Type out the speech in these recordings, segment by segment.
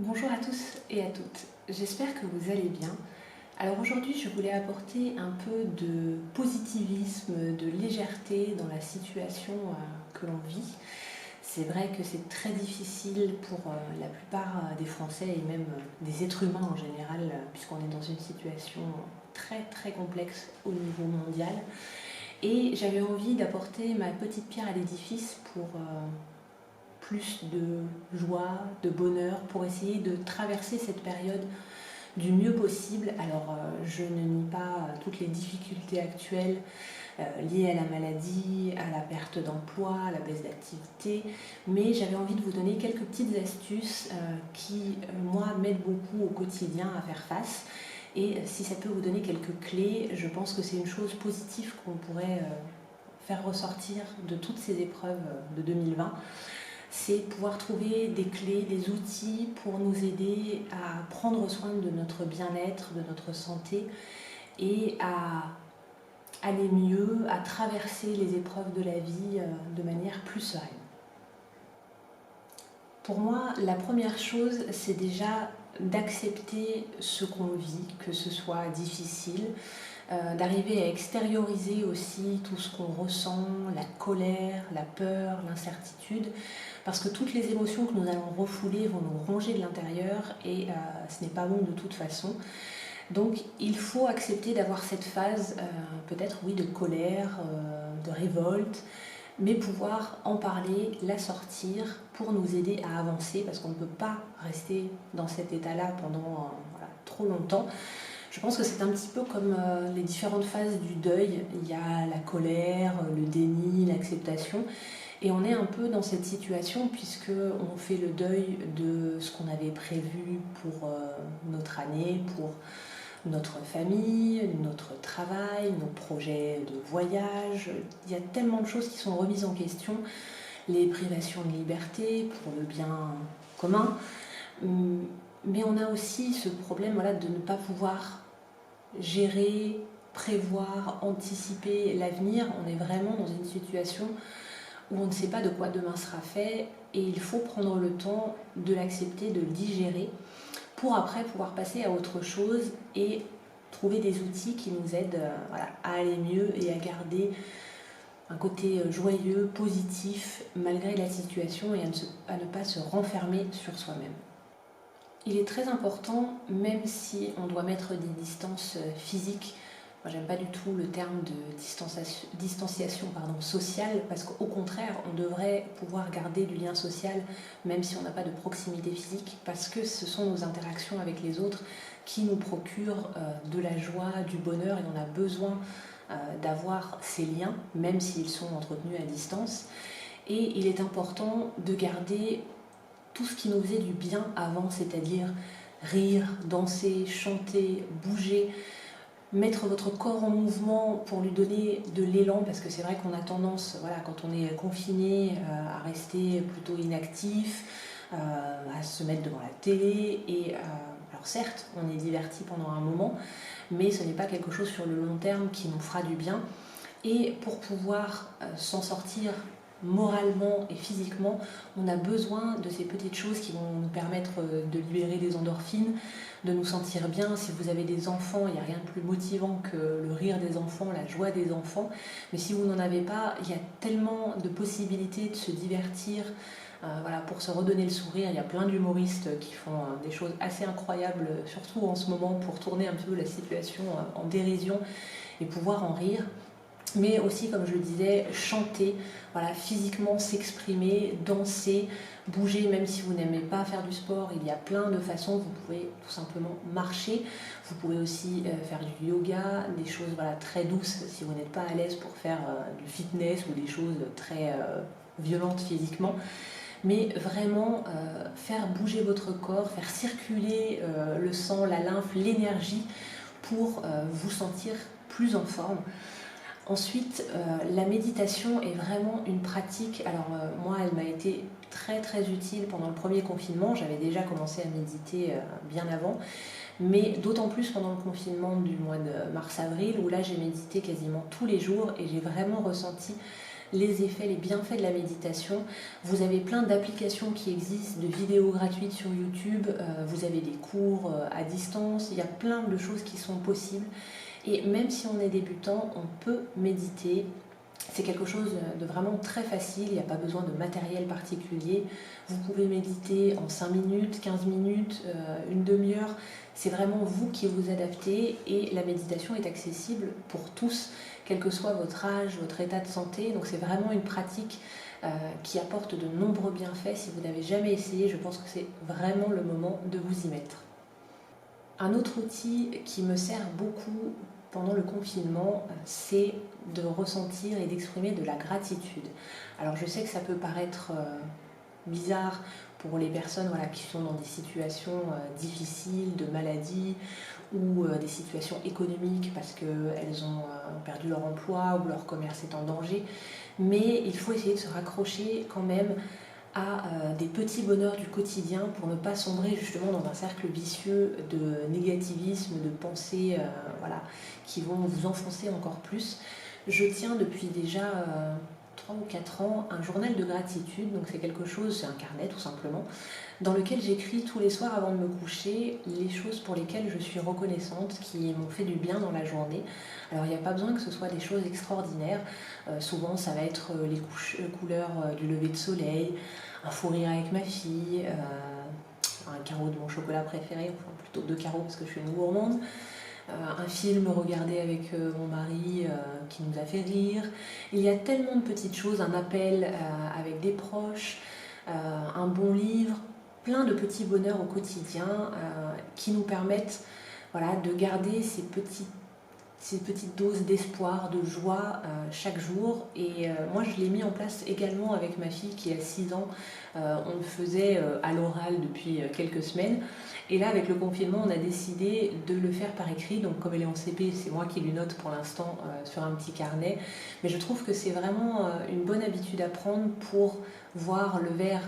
Bonjour à tous et à toutes, j'espère que vous allez bien. Alors aujourd'hui je voulais apporter un peu de positivisme, de légèreté dans la situation que l'on vit. C'est vrai que c'est très difficile pour la plupart des Français et même des êtres humains en général, puisqu'on est dans une situation très complexe au niveau mondial. Et j'avais envie d'apporter ma petite pierre à l'édifice pour plus de joie, de bonheur, pour essayer de traverser cette période du mieux possible. Alors je ne nie pas toutes les difficultés actuelles liées à la maladie, à la perte d'emploi, à la baisse d'activité, mais j'avais envie de vous donner quelques petites astuces qui, moi, m'aident beaucoup au quotidien à faire face. Et si ça peut vous donner quelques clés, je pense que c'est une chose positive qu'on pourrait faire ressortir de toutes ces épreuves de 2020. C'est pouvoir trouver des clés, des outils pour nous aider à prendre soin de notre bien-être, de notre santé et à aller mieux, à traverser les épreuves de la vie de manière plus sereine. Pour moi, la première chose, c'est déjà d'accepter ce qu'on vit, que ce soit difficile, d'arriver à extérioriser aussi tout ce qu'on ressent, la colère, la peur, l'incertitude, parce que toutes les émotions que nous allons refouler vont nous ronger de l'intérieur et ce n'est pas bon de toute façon. Donc il faut accepter d'avoir cette phase, peut-être oui, de colère, de révolte, mais pouvoir en parler, la sortir pour nous aider à avancer, parce qu'on ne peut pas rester dans cet état-là pendant trop longtemps. Je pense que c'est un petit peu comme les différentes phases du deuil. Il y a la colère, le déni, l'acceptation. Et on est un peu dans cette situation puisque on fait le deuil de ce qu'on avait prévu pour notre année, pour notre famille, notre travail, nos projets de voyage. Il y a tellement de choses qui sont remises en question. Les privations de liberté pour le bien commun. Mais on a aussi ce problème de ne pas pouvoir gérer, prévoir, anticiper l'avenir. On est vraiment dans une situation où on ne sait pas de quoi demain sera fait et il faut prendre le temps de l'accepter, de le digérer pour après pouvoir passer à autre chose et trouver des outils qui nous aident à aller mieux et à garder un côté joyeux, positif malgré la situation et à ne pas se renfermer sur soi-même. Il est très important, même si on doit mettre des distances physiques. Moi, j'aime pas du tout le terme de distanciation sociale, parce qu'au contraire, on devrait pouvoir garder du lien social, même si on n'a pas de proximité physique, parce que ce sont nos interactions avec les autres qui nous procurent de la joie, du bonheur, et on a besoin d'avoir ces liens, même s'ils sont entretenus à distance. Et il est important de garder tout ce qui nous faisait du bien avant, c'est-à-dire rire, danser, chanter, bouger, mettre votre corps en mouvement pour lui donner de l'élan, parce que c'est vrai qu'on a tendance, quand on est confiné, à rester plutôt inactif, à se mettre devant la télé, et alors certes, on est diverti pendant un moment, mais ce n'est pas quelque chose sur le long terme qui nous fera du bien. Et pour pouvoir s'en sortir moralement et physiquement, on a besoin de ces petites choses qui vont nous permettre de libérer des endorphines, de nous sentir bien. Si vous avez des enfants, il n'y a rien de plus motivant que le rire des enfants, la joie des enfants. Mais si vous n'en avez pas, il y a tellement de possibilités de se divertir, pour se redonner le sourire. Il y a plein d'humoristes qui font des choses assez incroyables, surtout en ce moment, pour tourner un peu la situation en dérision et pouvoir en rire. Mais aussi, comme je le disais, chanter, physiquement s'exprimer, danser, bouger, même si vous n'aimez pas faire du sport, il y a plein de façons. Vous pouvez tout simplement marcher, vous pouvez aussi faire du yoga, des choses très douces si vous n'êtes pas à l'aise pour faire du fitness ou des choses très violentes physiquement. Mais vraiment faire bouger votre corps, faire circuler le sang, la lymphe, l'énergie pour vous sentir plus en forme. Ensuite, la méditation est vraiment une pratique. Alors moi, elle m'a été très utile pendant le premier confinement. J'avais déjà commencé à méditer bien avant, mais d'autant plus pendant le confinement du mois de mars-avril, où là j'ai médité quasiment tous les jours et j'ai vraiment ressenti les effets, les bienfaits de la méditation. Vous avez plein d'applications qui existent, de vidéos gratuites sur YouTube, vous avez des cours à distance, il y a plein de choses qui sont possibles. Et même si on est débutant, on peut méditer. C'est quelque chose de vraiment très facile, il n'y a pas besoin de matériel particulier. Vous pouvez méditer en 5 minutes, 15 minutes, une demi-heure. C'est vraiment vous qui vous adaptez et la méditation est accessible pour tous, quel que soit votre âge, votre état de santé. Donc c'est vraiment une pratique qui apporte de nombreux bienfaits. Si vous n'avez jamais essayé, je pense que c'est vraiment le moment de vous y mettre. Un autre outil qui me sert beaucoup pendant le confinement, c'est de ressentir et d'exprimer de la gratitude. Alors je sais que ça peut paraître bizarre pour les personnes qui sont dans des situations difficiles, de maladie ou des situations économiques parce qu'elles ont perdu leur emploi ou leur commerce est en danger. Mais il faut essayer de se raccrocher quand même à des petits bonheurs du quotidien pour ne pas sombrer justement dans un cercle vicieux de négativisme, de pensées qui vont vous enfoncer encore plus. Je tiens depuis déjà 3 ou 4 ans un journal de gratitude, donc c'est quelque chose, c'est un carnet tout simplement, dans lequel j'écris tous les soirs avant de me coucher les choses pour lesquelles je suis reconnaissante, qui m'ont fait du bien dans la journée. Alors il n'y a pas besoin que ce soit des choses extraordinaires, souvent ça va être les couleurs du lever de soleil, un fou rire avec ma fille, un carreau de mon chocolat préféré, enfin plutôt 2 carreaux parce que je suis une gourmande, un film regardé avec mon mari qui nous a fait rire. Il y a tellement de petites choses, un appel avec des proches, un bon livre, plein de petits bonheurs au quotidien qui nous permettent de garder ces petites doses d'espoir, de joie chaque jour. Et moi je l'ai mis en place également avec ma fille qui a 6 ans. On le faisait à l'oral depuis quelques semaines. Et là avec le confinement on a décidé de le faire par écrit. Donc comme elle est en CP, c'est moi qui lui note pour l'instant sur un petit carnet. Mais je trouve que c'est vraiment une bonne habitude à prendre pour voir le verre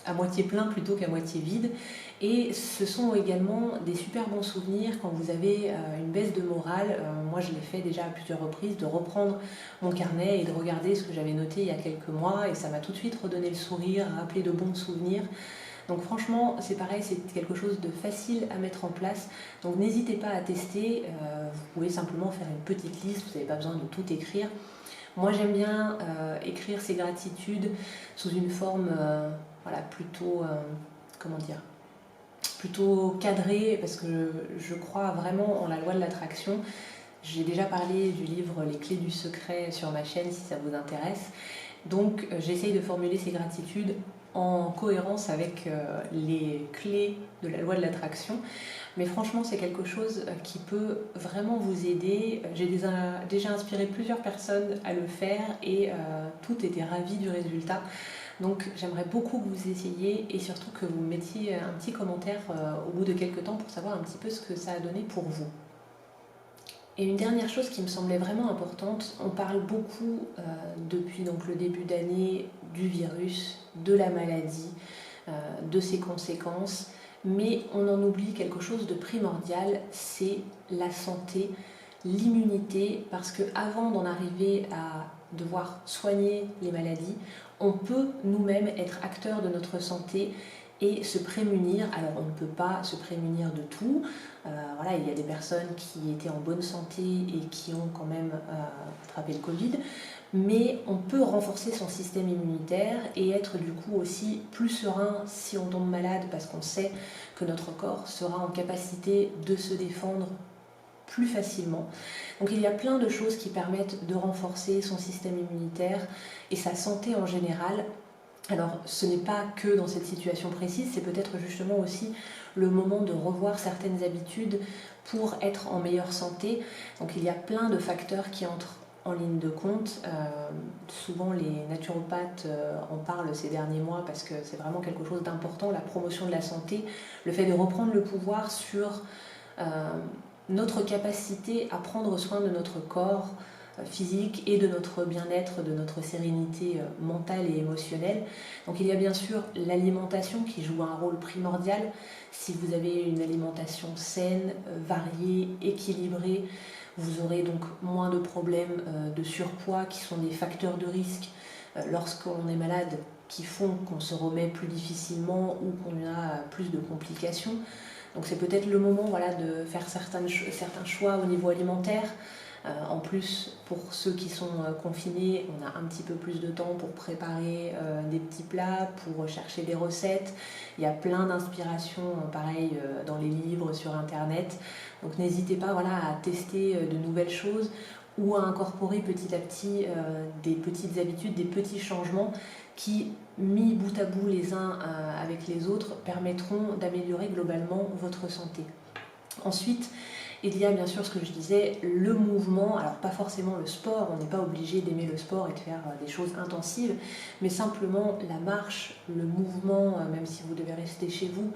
à moitié plein plutôt qu'à moitié vide. Et ce sont également des super bons souvenirs quand vous avez une baisse de morale. Moi je l'ai fait déjà à plusieurs reprises, de reprendre mon carnet et de regarder ce que j'avais noté il y a quelques mois, et ça m'a tout de suite redonné le sourire, rappelé de bons souvenirs. Donc franchement c'est pareil, c'est quelque chose de facile à mettre en place, donc n'hésitez pas à tester. Vous pouvez simplement faire une petite liste, vous n'avez pas besoin de tout écrire. Moi j'aime bien écrire ces gratitudes sous une forme plutôt plutôt cadrée, parce que je crois vraiment en la loi de l'attraction. J'ai déjà parlé du livre Les clés du secret sur ma chaîne si ça vous intéresse. Donc j'essaye de formuler ces gratitudes en cohérence avec les clés de la loi de l'attraction. Mais franchement c'est quelque chose qui peut vraiment vous aider. J'ai déjà inspiré plusieurs personnes à le faire et toutes étaient ravies du résultat. Donc j'aimerais beaucoup que vous essayiez et surtout que vous mettiez un petit commentaire au bout de quelques temps pour savoir un petit peu ce que ça a donné pour vous. Et une dernière chose qui me semblait vraiment importante, on parle beaucoup depuis le début d'année du virus, de la maladie, de ses conséquences, mais on en oublie quelque chose de primordial, c'est la santé, l'immunité, parce qu'avant d'en arriver à devoir soigner les maladies, on peut nous-mêmes être acteurs de notre santé et se prémunir. Alors on ne peut pas se prémunir de tout, il y a des personnes qui étaient en bonne santé et qui ont quand même attrapé le Covid, mais on peut renforcer son système immunitaire et être du coup aussi plus serein si on tombe malade, parce qu'on sait que notre corps sera en capacité de se défendre plus facilement. Donc il y a plein de choses qui permettent de renforcer son système immunitaire et sa santé en général. Alors ce n'est pas que dans cette situation précise, c'est peut-être justement aussi le moment de revoir certaines habitudes pour être en meilleure santé. Donc il y a plein de facteurs qui entrent en ligne de compte. Souvent les naturopathes en parlent ces derniers mois parce que c'est vraiment quelque chose d'important, la promotion de la santé, le fait de reprendre le pouvoir sur notre capacité à prendre soin de notre corps physique et de notre bien-être, de notre sérénité mentale et émotionnelle. Donc il y a bien sûr l'alimentation qui joue un rôle primordial. Si vous avez une alimentation saine, variée, équilibrée, Vous aurez donc moins de problèmes de surpoids qui sont des facteurs de risque lorsqu'on est malade, qui font qu'on se remet plus difficilement ou qu'on a plus de complications. Donc c'est peut-être le moment voilà, de faire certains choix au niveau alimentaire. En plus, pour ceux qui sont confinés, on a un petit peu plus de temps pour préparer des petits plats, pour chercher des recettes. Il y a plein d'inspirations, pareil, dans les livres, sur Internet. Donc n'hésitez pas voilà, à tester de nouvelles choses ou à incorporer petit à petit des petites habitudes, des petits changements qui, mis bout à bout les uns avec les autres, permettront d'améliorer globalement votre santé. Ensuite, il y a bien sûr ce que je disais, le mouvement, alors pas forcément le sport, on n'est pas obligé d'aimer le sport et de faire des choses intensives, mais simplement la marche, le mouvement, même si vous devez rester chez vous,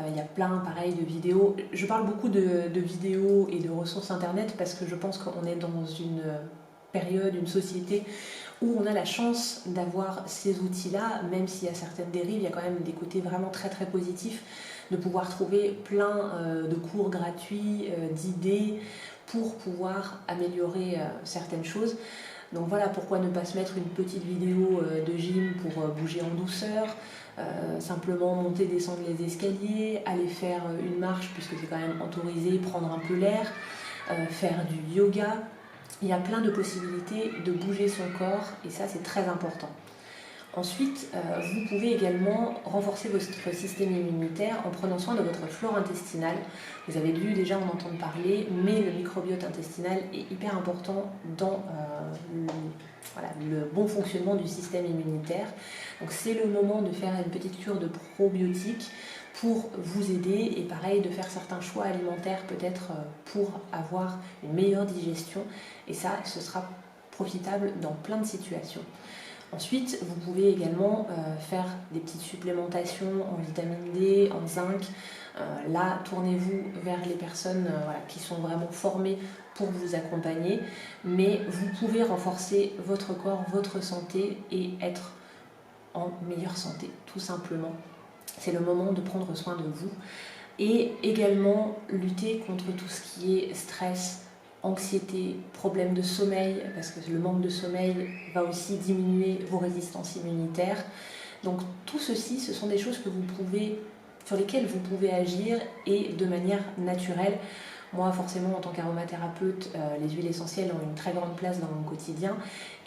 il y a plein pareil de vidéos. Je parle beaucoup de vidéos et de ressources internet parce que je pense qu'on est dans une période, une société où on a la chance d'avoir ces outils-là, même s'il y a certaines dérives, il y a quand même des côtés vraiment très très positifs, de pouvoir trouver plein de cours gratuits, d'idées pour pouvoir améliorer certaines choses. Donc voilà pourquoi ne pas se mettre une petite vidéo de gym pour bouger en douceur, simplement monter, descendre les escaliers, aller faire une marche puisque c'est quand même autorisé, prendre un peu l'air, faire du yoga. Il y a plein de possibilités de bouger son corps et ça c'est très important. Ensuite, vous pouvez également renforcer votre système immunitaire en prenant soin de votre flore intestinale. Vous avez dû déjà en entendre parler, mais le microbiote intestinal est hyper important dans le bon fonctionnement du système immunitaire. Donc c'est le moment de faire une petite cure de probiotiques pour vous aider et pareil de faire certains choix alimentaires peut-être pour avoir une meilleure digestion et ça, ce sera profitable dans plein de situations. Ensuite, vous pouvez également faire des petites supplémentations en vitamine D, en zinc. Là, tournez-vous vers les personnes qui sont vraiment formées pour vous accompagner. Mais vous pouvez renforcer votre corps, votre santé et être en meilleure santé, tout simplement. C'est le moment de prendre soin de vous. Et également lutter contre tout ce qui est stress, anxiété, problèmes de sommeil, parce que le manque de sommeil va aussi diminuer vos résistances immunitaires. Donc tout ceci, ce sont des choses sur lesquelles vous pouvez agir et de manière naturelle. Moi, forcément, en tant qu'aromathérapeute, les huiles essentielles ont une très grande place dans mon quotidien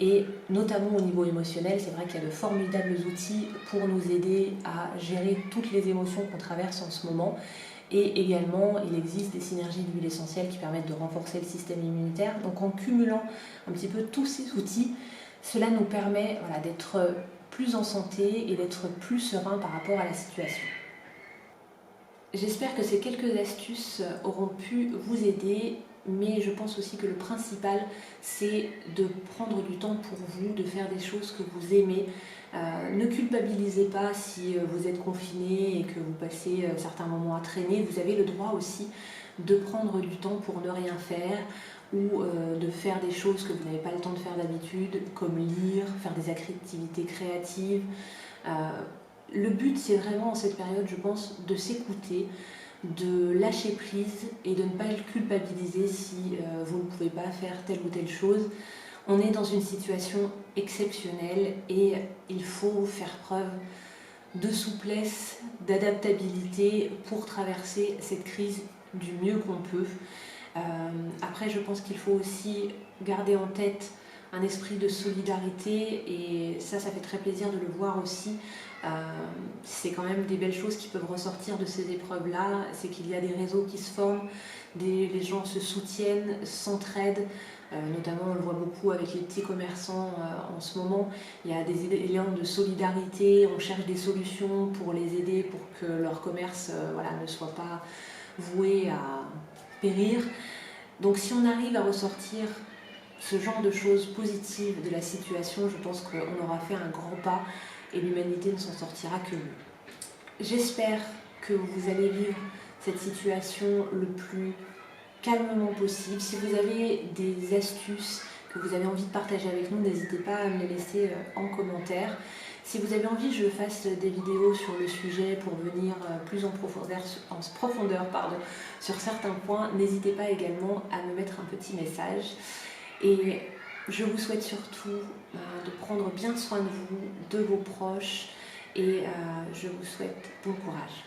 et notamment au niveau émotionnel, c'est vrai qu'il y a de formidables outils pour nous aider à gérer toutes les émotions qu'on traverse en ce moment. Et également, il existe des synergies d'huile essentielle qui permettent de renforcer le système immunitaire. Donc en cumulant un petit peu tous ces outils, cela nous permet d'être plus en santé et d'être plus serein par rapport à la situation. J'espère que ces quelques astuces auront pu vous aider, mais je pense aussi que le principal, c'est de prendre du temps pour vous, de faire des choses que vous aimez. Ne culpabilisez pas si vous êtes confiné et que vous passez certains moments à traîner. Vous avez le droit aussi de prendre du temps pour ne rien faire ou de faire des choses que vous n'avez pas le temps de faire d'habitude, comme lire, faire des activités créatives. Le but, c'est vraiment en cette période, je pense, de s'écouter, de lâcher prise et de ne pas culpabiliser si vous ne pouvez pas faire telle ou telle chose. On est dans une situation exceptionnelle et il faut faire preuve de souplesse, d'adaptabilité pour traverser cette crise du mieux qu'on peut. Après, je pense qu'il faut aussi garder en tête un esprit de solidarité et ça fait très plaisir de le voir aussi. C'est quand même des belles choses qui peuvent ressortir de ces épreuves-là, c'est qu'il y a des réseaux qui se forment, les gens se soutiennent, s'entraident, notamment on le voit beaucoup avec les petits commerçants en ce moment, il y a des élans de solidarité, on cherche des solutions pour les aider pour que leur commerce ne soit pas voué à périr. Donc si on arrive à ressortir ce genre de choses positives de la situation, je pense qu'on aura fait un grand pas et l'humanité ne s'en sortira que mieux. J'espère que vous allez vivre cette situation le plus calmement possible. Si vous avez des astuces que que vous avez envie de partager avec nous, n'hésitez pas à me les laisser en commentaire. Si vous avez envie que je fasse des vidéos sur le sujet pour venir plus en profondeur sur certains points, n'hésitez pas également à me mettre un petit message. Et je vous souhaite surtout de prendre bien soin de vous, de vos proches, et je vous souhaite bon courage.